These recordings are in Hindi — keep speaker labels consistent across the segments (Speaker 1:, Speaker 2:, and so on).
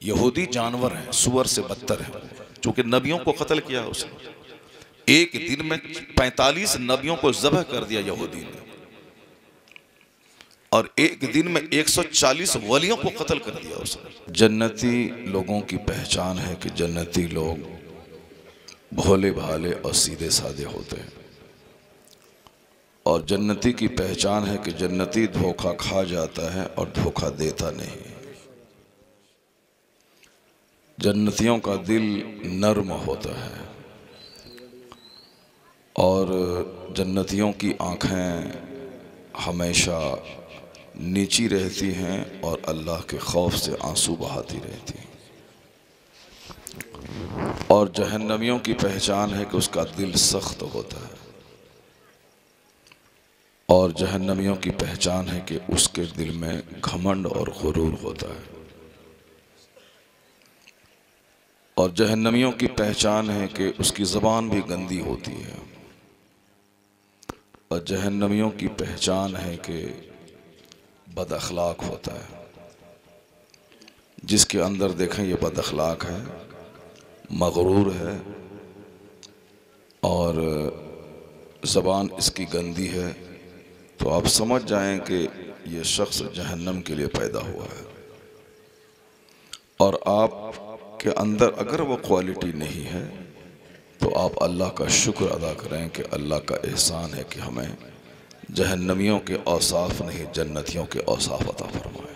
Speaker 1: यहूदी जानवर हैं, सुअर से बदतर हैं, क्योंकि नबियों को कत्ल किया उसने। एक दिन में 45 नबियों को ज़बह कर दिया यहूदी ने, और एक दिन में 140 वलियों को कत्ल कर दिया उसने। जन्नती लोगों की पहचान है कि जन्नती लोग भोले भाले और सीधे साधे होते हैं, और जन्नती की पहचान है कि जन्नती धोखा खा जाता है और धोखा देता नहीं। जन्नतियों का दिल नर्म होता है, और जन्नतियों की आँखें हमेशा नीची रहती हैं और अल्लाह के खौफ से आंसू बहाती रहती हैं। और जहन्नमियों की पहचान है कि उसका दिल सख्त होता है, और जहन्नमियों की पहचान है कि उसके दिल में घमंड और गुरूर होता है। और जहन्नमियों की पहचान है कि उसकी ज़बान भी गंदी होती है। और जहन्नमियों की पहचान है कि बद अखलाक होता है। जिसके अंदर देखें ये बद अखलाक है, मगरूर है, और ज़बान इसकी गंदी है, तो आप समझ जाएं कि ये शख्स जहन्नम के लिए पैदा हुआ है। और आप के अंदर अगर वो क्वालिटी नहीं है तो आप अल्लाह का शुक्र अदा करें कि अल्लाह का एहसान है कि हमें जहन्नमियों के औसाफ नहीं, जन्नतियों के औसाफ अता फरमाए।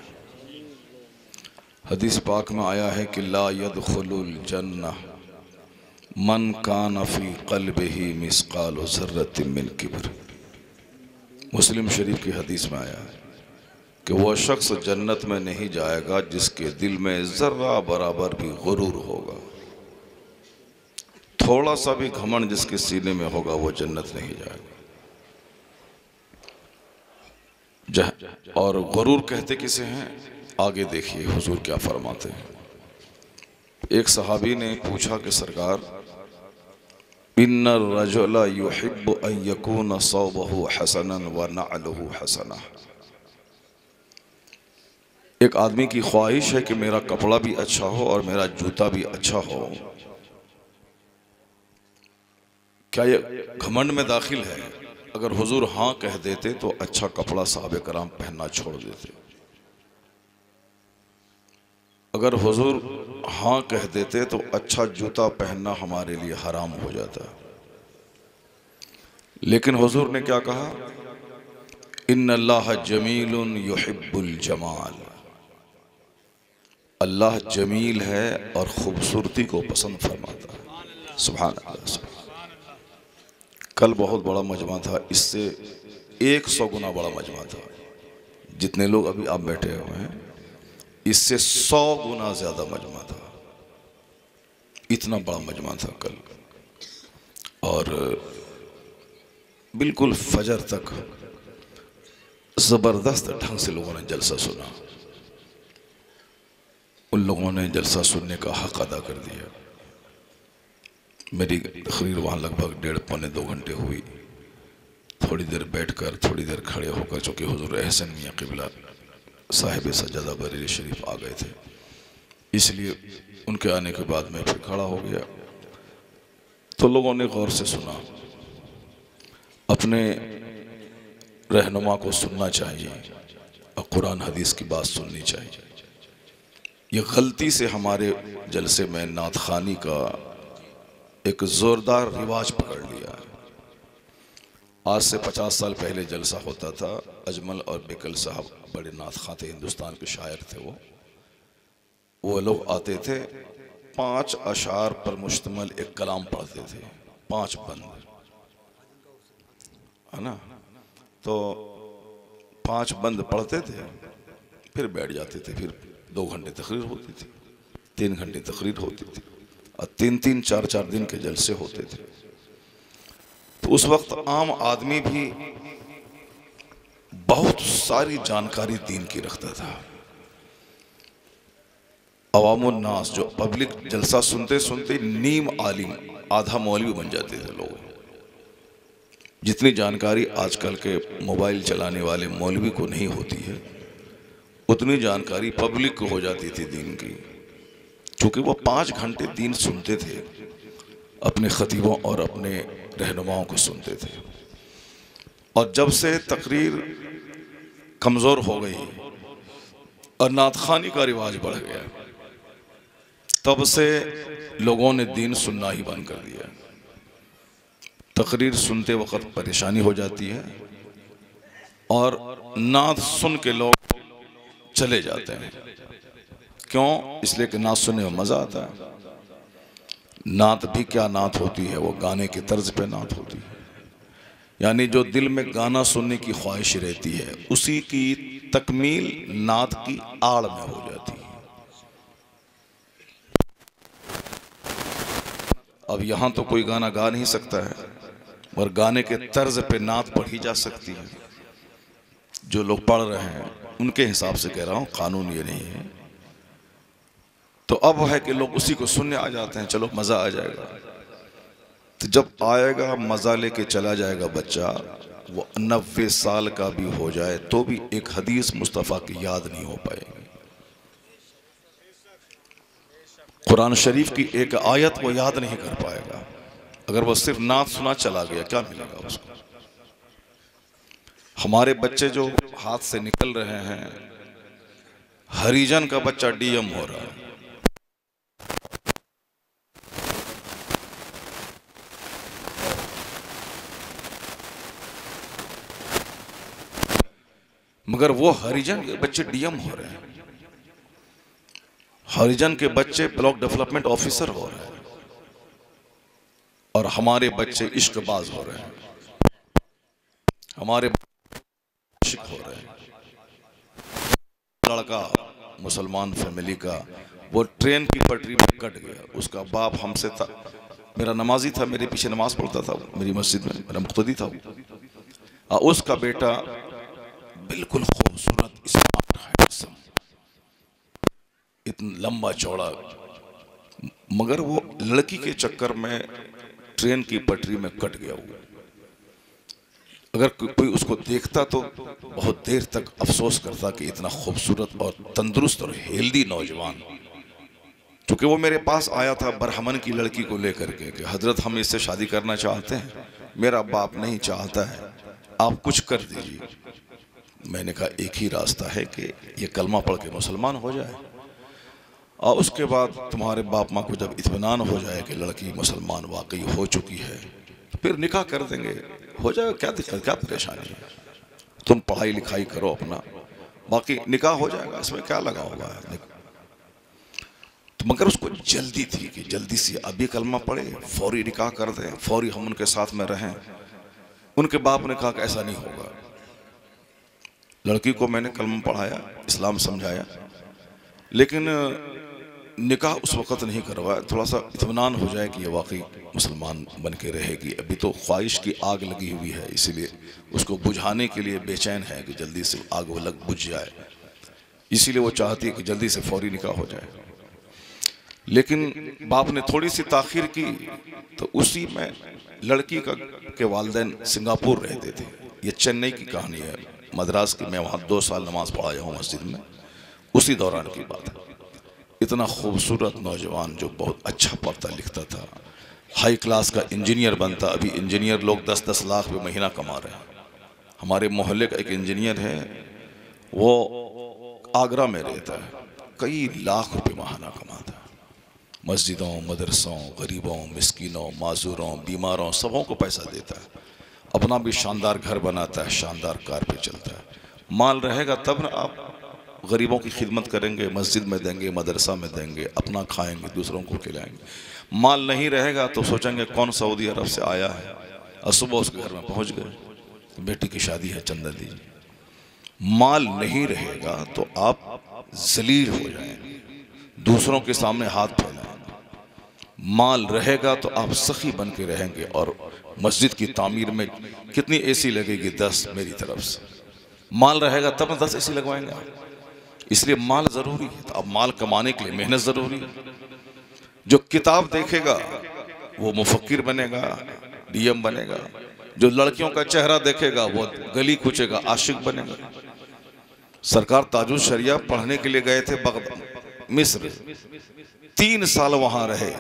Speaker 1: हदीस पाक में आया है कि ला यदखुलुल जन्नह मन कान फी क़ल्बिही मिस्क़ालु ज़र्रतिन मिन किब्र। मुस्लिम शरीफ की हदीस में आया है कि वह शख्स जन्नत में नहीं जाएगा जिसके दिल में ज़र्रा बराबर भी गुरूर होगा। थोड़ा सा भी घमंड जिसके सीने में होगा वो जन्नत नहीं जाएगा। और गुरूर कहते किसे हैं, आगे देखिए हुजूर क्या फरमाते हैं। एक सहाबी ने पूछा कि सरकार, इन्ना रजुला युहिब्बु अन यकून सौबहु हसनन व नअलुहु हसना। एक आदमी की ख्वाहिश है कि मेरा कपड़ा भी अच्छा हो और मेरा जूता भी अच्छा हो। क्या ये घमंड में दाखिल है? अगर हुजूर हाँ कह देते तो अच्छा कपड़ा साहबे कराम पहनना छोड़ देते। अगर हुजूर हाँ कह देते तो अच्छा जूता पहनना हमारे लिए हराम हो जाता। लेकिन हुजूर ने क्या कहा, इन्नल्लाह जमीलुन युहिब्बुल जमाल। अल्लाह जमील है और खूबसूरती को पसंद फरमाता है। सुभान अल्लाह। कल बहुत बड़ा मजमा था, इससे 100 गुना बड़ा मजमा था। जितने लोग अभी आप बैठे हुए हैं इससे 100 गुना ज्यादा मजमा था। इतना बड़ा मजमा था कल, और बिल्कुल फजर तक जबरदस्त ढंग से लोगों ने जलसा सुना। उन लोगों ने जलसा सुनने का हक अदा कर दिया। मेरी तकरीर वहाँ लगभग 1.5-2 घंटे हुई। थोड़ी देर बैठकर, थोड़ी देर खड़े होकर, चूँकि हुजूर अहसन मियाँ क़िबला साहिब सज्जादा बरेली शरीफ आ गए थे, इसलिए उनके आने के बाद मैं फिर खड़ा हो गया। तो लोगों ने गौर से सुना। अपने रहनुमा को सुनना चाहिए और कुरान हदीस की बात सुननी चाहिए। ये गलती से हमारे जलसे में नात खानी का एक ज़ोरदार रिवाज पकड़ लिया है। आज से 50 साल पहले जलसा होता था। अजमल और बिकल साहब बड़े नात खां थे, हिंदुस्तान के शायर थे। वो लोग आते थे, 5 अशार पर मुश्तमिल एक कलाम पढ़ते थे, 5 बंद, है ना। तो 5 बंद पढ़ते थे, फिर बैठ जाते थे। फिर 2 घंटे तकरीर होती थी, 3 घंटे तकरीर होती थी, और 3-3, 4-4 दिन के जलसे होते थे। तो उस वक्त आम आदमी भी बहुत सारी जानकारी दीन की रखता था। अवामुन नास, जो पब्लिक जलसा सुनते सुनते नीम आलिम, आधा मौलवी बन जाते थे लोग। जितनी जानकारी आजकल के मोबाइल चलाने वाले मौलवी को नहीं होती है, उतनी जानकारी पब्लिक को हो जाती थी दीन की। चूँकि वो 5 घंटे दीन सुनते थे, अपने खतीबों और अपने रहनुमाओं को सुनते थे। और जब से तकरीर कमज़ोर हो गई और नात ख़ानी का रिवाज बढ़ गया, तब से लोगों ने दीन सुनना ही बंद कर दिया। तकरीर सुनते वक्त परेशानी हो जाती है और नात सुन के लोग चले जाते हैं। क्यों? इसलिए कि नात सुनने में मज़ा आता है। नात भी क्या नात होती है, वो गाने की तर्ज पे नात होती है। यानी जो दिल में गाना सुनने की ख्वाहिश रहती है, उसी की तकमील नात की आड़ में हो जाती है। अब यहाँ तो कोई गाना गा नहीं सकता है, और गाने के तर्ज पे नात पढ़ी जा सकती है। जो लोग पढ़ रहे हैं उनके हिसाब से कह रहा हूँ, कानून ये नहीं है। तो अब है कि लोग उसी को सुनने आ जाते हैं, चलो मज़ा आ जाएगा। तो जब आएगा मज़ा लेके चला जाएगा बच्चा, वो 90 साल का भी हो जाए तो भी एक हदीस मुस्तफ़ा की याद नहीं हो पाएगी। कुरान शरीफ की एक आयत वो याद नहीं कर पाएगा। अगर वो सिर्फ नात सुना चला गया, क्या मिलेगा उसको? हमारे बच्चे जो हाथ से निकल रहे हैं, हरिजन का बच्चा डीएम हो रहा है। मगर वो हरिजन के बच्चे डीएम हो रहे हैं, हरिजन के बच्चे ब्लॉक डेवलपमेंट ऑफिसर हो रहे हैं, और हमारे बच्चे इश्कबाज हो रहे हैं, हमारे इश्क हो रहे हैं। लड़का मुसलमान फैमिली का, वो ट्रेन की पटरी में कट गया। उसका बाप हमसे था, मेरा नमाजी था, मेरे पीछे नमाज पढ़ता था मेरी मस्जिद में, मेरा मुक्तदी था। उसका बेटा बिल्कुल खूबसूरत, स्मार्ट, हैंडसम, इतना लंबा चौड़ा, मगर वो लड़की के चक्कर में ट्रेन की पटरी में कट गया हुआ। अगर कोई उसको देखता तो बहुत देर तक अफसोस करता कि इतना खूबसूरत और तंदुरुस्त और हेल्दी नौजवान। क्योंकि वो मेरे पास आया था बरहमन की लड़की को लेकर के कि हजरत हम इससे शादी करना चाहते हैं, मेरा बाप नहीं चाहता है, आप कुछ कर दीजिए। मैंने कहा एक ही रास्ता है कि ये कलमा पढ़ के मुसलमान हो जाए, और उसके बाद तुम्हारे बाप माँ को जब इत्मीनान हो जाए कि लड़की मुसलमान वाकई हो चुकी है, तो फिर निकाह कर देंगे, हो जाएगा। क्या दिक्कत, क्या परेशानी है? तुम पढ़ाई लिखाई करो अपना, बाकी निकाह हो जाएगा, इसमें क्या लगा हुआ है। तो मगर उसको जल्दी थी कि जल्दी से अभी कलमा पढ़े, फौरी निकाह कर दें, फौरी हम उनके साथ में रहें। उनके बाप ने कहा कि ऐसा नहीं होगा। लड़की को मैंने कलमा पढ़ाया, इस्लाम समझाया, लेकिन निकाह उस वक़्त नहीं करवाया। थोड़ा सा इत्मीनान हो जाए कि ये वाकई मुसलमान बन के रहेगी। अभी तो ख्वाहिश की आग लगी हुई है, इसीलिए उसको बुझाने के लिए बेचैन है कि जल्दी से आग वो लग बुझ जाए, इसीलिए वो चाहती है कि जल्दी से फौरी निकाह हो जाए। लेकिन बाप ने थोड़ी सी ताख़ीर की तो उसी में लड़की के वालिदैन सिंगापुर रहते थे। ये चेन्नई की कहानी है, मद्रास की। मैं वहाँ 2 साल नमाज पढ़ाया हूँ मस्जिद में, उसी दौरान की बात है। इतना खूबसूरत नौजवान जो बहुत अच्छा पढ़ता लिखता था, हाई क्लास का इंजीनियर बनता। अभी इंजीनियर लोग 10-10 लाख रुपये महीना कमा रहे हैं। हमारे मोहल्ले का एक इंजीनियर है, वो आगरा में रहता है, कई लाख रुपए महीना कमाता है। मस्जिदों, मदरसों, गरीबों, मिस्कीनों, माजूरों, बीमारों, सबों को पैसा देता है। अपना भी शानदार घर बनाता है, शानदार कार पे चलता है। माल रहेगा तब ना आप गरीबों की खिदमत करेंगे, मस्जिद में देंगे, मदरसा में देंगे, अपना खाएंगे, दूसरों को खिलाएंगे। माल नहीं रहेगा तो सोचेंगे कौन सऊदी अरब से आया है, और सुबह उसके घर में पहुंच गए, बेटी की शादी है, चंदा दीजिए। माल नहीं रहेगा तो आप जलील हो जाएंगे, दूसरों के सामने हाथ फैलाएंगे। माल रहेगा तो आप सखी बन के रहेंगे, और मस्जिद की तामीर में कितनी एसी लगेगी? 10 मेरी तरफ से। माल रहेगा तब ना 10 एसी लगवाएंगे आप। इसलिए माल ज़रूरी है। तो अब माल कमाने के लिए मेहनत ज़रूरी है। जो किताब देखेगा वो मुफक्किर बनेगा, डीएम बनेगा। जो लड़कियों का चेहरा देखेगा वो गली कूचेगा, आशिक बनेगा। सरकार ताजुल शरिया पढ़ने के लिए गए थे मिस्र, 3 साल वहां रहे,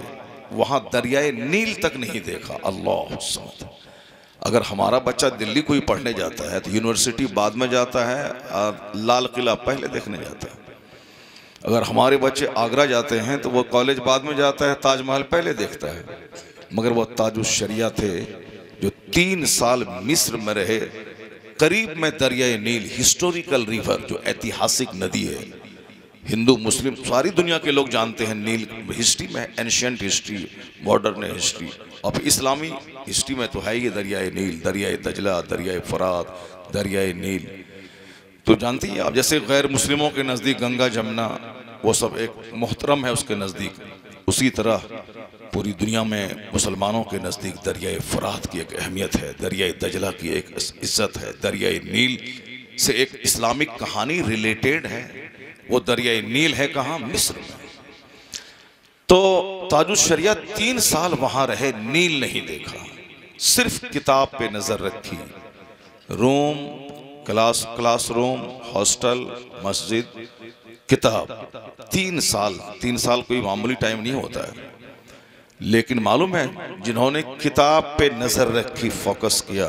Speaker 1: वहां दरियाए नील तक नहीं देखा। अल्लाह समद। अगर हमारा बच्चा दिल्ली कोई पढ़ने जाता है तो यूनिवर्सिटी बाद में जाता है और लाल किला पहले देखने जाता है। अगर हमारे बच्चे आगरा जाते हैं तो वो कॉलेज बाद में जाता है, ताजमहल पहले देखता है। मगर वो ताजुश शरिया थे जो 3 साल मिस्र में रहे, करीब में दरियाए नील, हिस्टोरिकल रिवर, जो ऐतिहासिक नदी है, हिंदू मुस्लिम सारी दुनिया के लोग जानते हैं। नील हिस्ट्री में, एंशियंट हिस्ट्री, मॉडर्न हिस्ट्री, और इस्लामी हिस्ट्री में तो है ही दरियाए नील, दरियाए दजला, दरियाए फरात, दरियाए नील। तो जानती हैं आप, जैसे गैर मुस्लिमों के नज़दीक गंगा जमुना वो सब एक मोहतरम है उसके नज़दीक, उसी तरह पूरी दुनिया में मुसलमानों के नज़दीक दरियाए फरात की एक अहमियत है, दरियाए दजला की एक इज्जत है, दरियाए नील से एक इस्लामिक कहानी रिलेटेड है। वो दरियाए नील है कहाँ? मिस्र में। तो ताजुश शरिया 3 साल वहां रहे, नील नहीं देखा, सिर्फ किताब पे नजर रखी। रूम, क्लासरूम, हॉस्टल, मस्जिद, किताब। 3 साल कोई मामूली टाइम नहीं होता है। लेकिन मालूम है, जिन्होंने किताब पे नजर रखी, फोकस किया,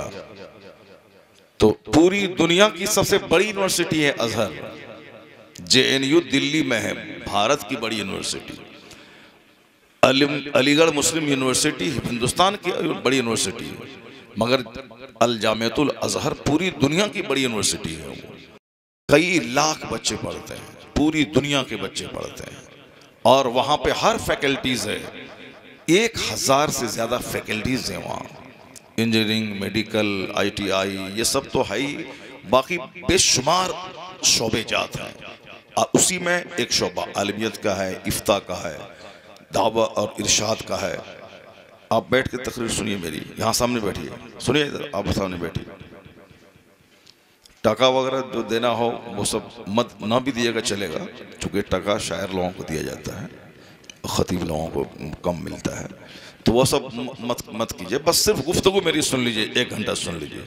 Speaker 1: तो पूरी दुनिया की सबसे बड़ी यूनिवर्सिटी है अजहर, JNU दिल्ली में है, भारत की बड़ी यूनिवर्सिटी। अलीगढ़ मुस्लिम यूनिवर्सिटी हिंदुस्तान की बड़ी यूनिवर्सिटी है, मगर अल जामियतुल अजहर पूरी दुनिया की बड़ी यूनिवर्सिटी है। कई लाख बच्चे पढ़ते हैं, पूरी दुनिया के बच्चे पढ़ते हैं, और वहाँ पे हर फैकल्टीज है। 1000 से ज़्यादा फैकल्टीज हैं वहाँ, इंजीनियरिंग, मेडिकल, ITI, ये सब तो है ही, बाकी बेशुमार शोबे जात हैं। और उसी में एक शोबा आलिमियत का है, इफ्ता का है, दावा और इरशाद का है। आप बैठ के तकरीर सुनिए मेरी, यहाँ सामने बैठिए, सुनिए इधर, आप सामने बैठिए। टका वगैरह जो देना हो वो सब मत ना भी दिएगा चलेगा, चूँकि टका शायर लोगों को दिया जाता है, खतीब लोगों को कम मिलता है, तो वो सब मत कीजिए। बस सिर्फ गुफ्तगू मेरी सुन लीजिए, 1 घंटा सुन लीजिए,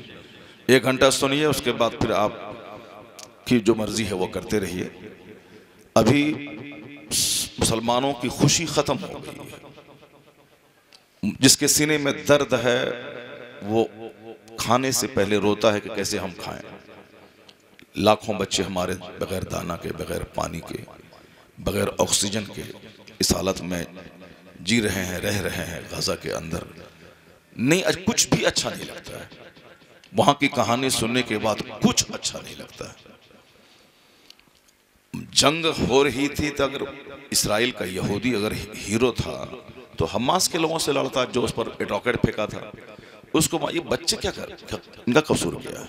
Speaker 1: 1 घंटा सुनिए, उसके बाद फिर आप की जो मर्जी है वो करते रहिए। अभी मुसलमानों की खुशी खत्म हो गई है। जिसके सीने में दर्द है वो खाने से पहले रोता है कि कैसे हम खाएं। लाखों बच्चे हमारे बगैर दाना के, बगैर पानी के, बगैर ऑक्सीजन के इस हालत में जी रहे हैं, रह रहे हैं गाजा के अंदर। नहीं, आज कुछ भी अच्छा नहीं लगता है। वहां की कहानी सुनने के बाद कुछ अच्छा नहीं लगता है। जंग हो रही थी तो अगर इसराइल का यहूदी अगर हीरो था तो हमास के लोगों से लड़ता, जो उस पर रॉकेट फेंका था उसको, ये बच्चे क्या कर, इनका कसूर क्या है?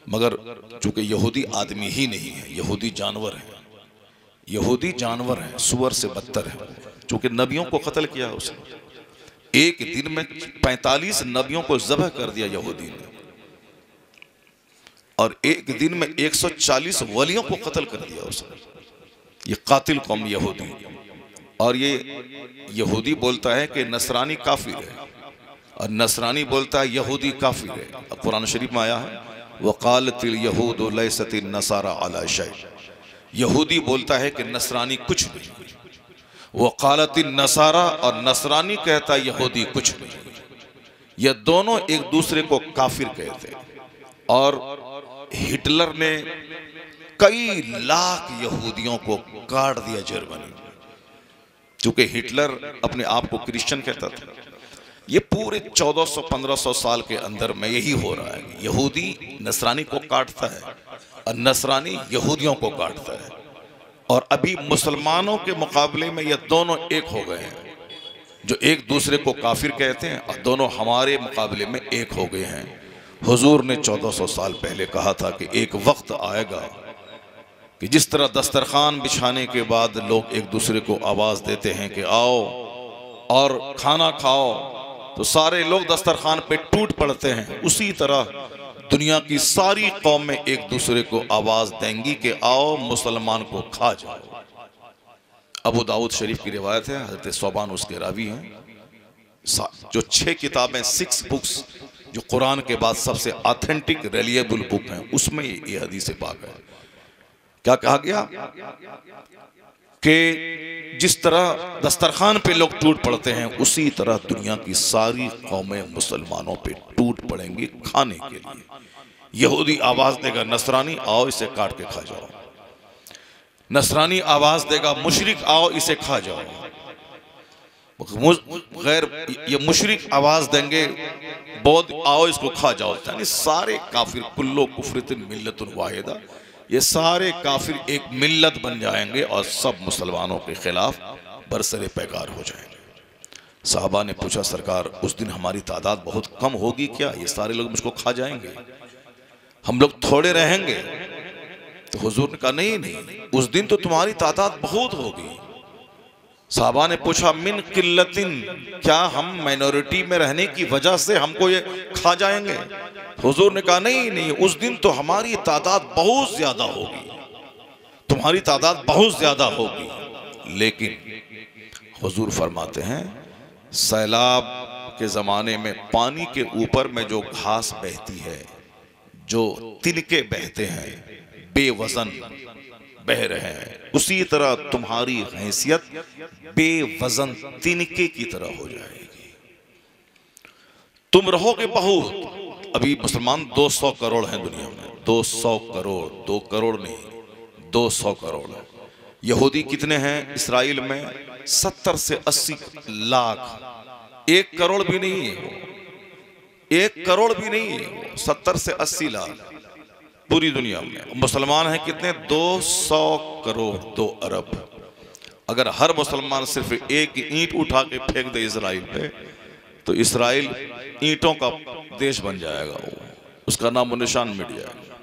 Speaker 1: मगर चूंकि यहूदी आदमी ही नहीं है, यहूदी जानवर है, यहूदी जानवर है, सुअर से बदतर है। चूंकि नबियों को कत्ल किया उसने, एक दिन में 45 नबियों को ज़बह कर दिया यहूदी ने, और एक दिन में 140 वलियों को कत्ल कर दिया उसने। ये कातिल कौम यहूदी। और ये यहूदी बोलता है कि नसरानी काफिर है, और नसरानी बोलता है यहूदी काफिर है। अब कुरान शरीफ में आया है, वक़ालतिल यहूदु लैसतिन नसारा अला शै। यहूदी बोलता है कि नसरानी कुछ नहीं, वक़ालतिन नसारा, और नसरानी कहता है यहूदी कुछ नहीं। ये दोनों एक दूसरे को काफिर कहते। और हिटलर ने कई लाख यहूदियों को काट दिया जर्मनी, क्योंकि हिटलर अपने आप को क्रिश्चियन कहता था। ये पूरे 1400-1500 साल के अंदर में यही हो रहा है। यहूदी नसरानी को काटता है और नसरानी यहूदियों को काटता है। और अभी मुसलमानों के मुकाबले में ये दोनों एक हो गए हैं, जो एक दूसरे को काफिर कहते हैं, और दोनों हमारे मुकाबले में एक हो गए हैं। हुजूर ने 1400 साल पहले कहा था कि एक वक्त आएगा कि जिस तरह दस्तरखान बिछाने के बाद लोग एक दूसरे को आवाज़ देते हैं कि आओ और खाना खाओ, तो सारे लोग दस्तरखान पे टूट पड़ते हैं, उसी तरह दुनिया की सारी कौमें एक दूसरे को आवाज़ देंगी कि आओ मुसलमान को खा जाओ। अबू दाऊद शरीफ की रिवायत है, हज़रत सोबान उसके रावी हैं। जो 6 किताबें, 6 बुक्स, जो कुरान के बाद सबसे ऑथेंटिक रिलायबल बुक हैं, उसमें ये हदीस पाक है। क्या कहा गया कि जिस तरह दस्तरखान पे लोग टूट पड़ते हैं, उसी तरह दुनिया की सारी कौमें मुसलमानों पे टूट पड़ेंगी खाने के लिए। यहूदी आवाज देगा नसरानी आओ इसे काट के खा जाओ, नसरानी आवाज देगा मुशरिक आओ इसे खा जाओ, गैर ये मुशरिक आवाज देंगे बौद्ध आओ इसको खा जाओ। यानी सारे काफिर कुल्लो कुफरतिन मिल्लतुन वाहिदा, ये सारे काफिर एक मिल्लत बन जाएंगे और सब मुसलमानों के खिलाफ बरसरे पैकार हो जाएंगे। साहबा ने पूछा सरकार उस दिन हमारी तादाद बहुत कम होगी क्या, ये सारे लोग मुझको खा जाएंगे, हम लोग थोड़े रहेंगे? तो हुजूर ने कहा नहीं नहीं, उस दिन तो तुम्हारी तादाद बहुत होगी। साहबा ने पूछा मिन किल्लतिन, क्या हम माइनॉरिटी में रहने की वजह से हमको ये खा जाएंगे? हुजूर ने कहा नहीं नहीं, उस दिन तो हमारी तादाद बहुत ज्यादा होगी, तुम्हारी तादाद बहुत ज्यादा होगी। लेकिन हुजूर फरमाते हैं सैलाब के जमाने में पानी के ऊपर में जो घास बहती है, जो तिनके बहते हैं, बेवजन बह रहे हैं, उसी तरह तुम्हारी हैसियत बेवजन तिनके की तरह हो जाएगी। तुम रहोगे बहुत। अभी मुसलमान 200 करोड़ हैं दुनिया में, 200 करोड़, 2 करोड़ नहीं 200 करोड़। यहूदी कितने हैं इस्राइल में? 70 से 80 लाख। 1 करोड़ भी नहीं है, 1 करोड़ भी नहीं है, 70 से 80 लाख पूरी दुनिया में। मुसलमान हैं कितने? 200 करोड़, 2 अरब। अगर हर मुसलमान सिर्फ एक ईंट उठा के फेंक दे इजराइल पे, तो इजराइल ईंटों का देश बन जाएगा, उसका नाम निशान मिट जाएगा।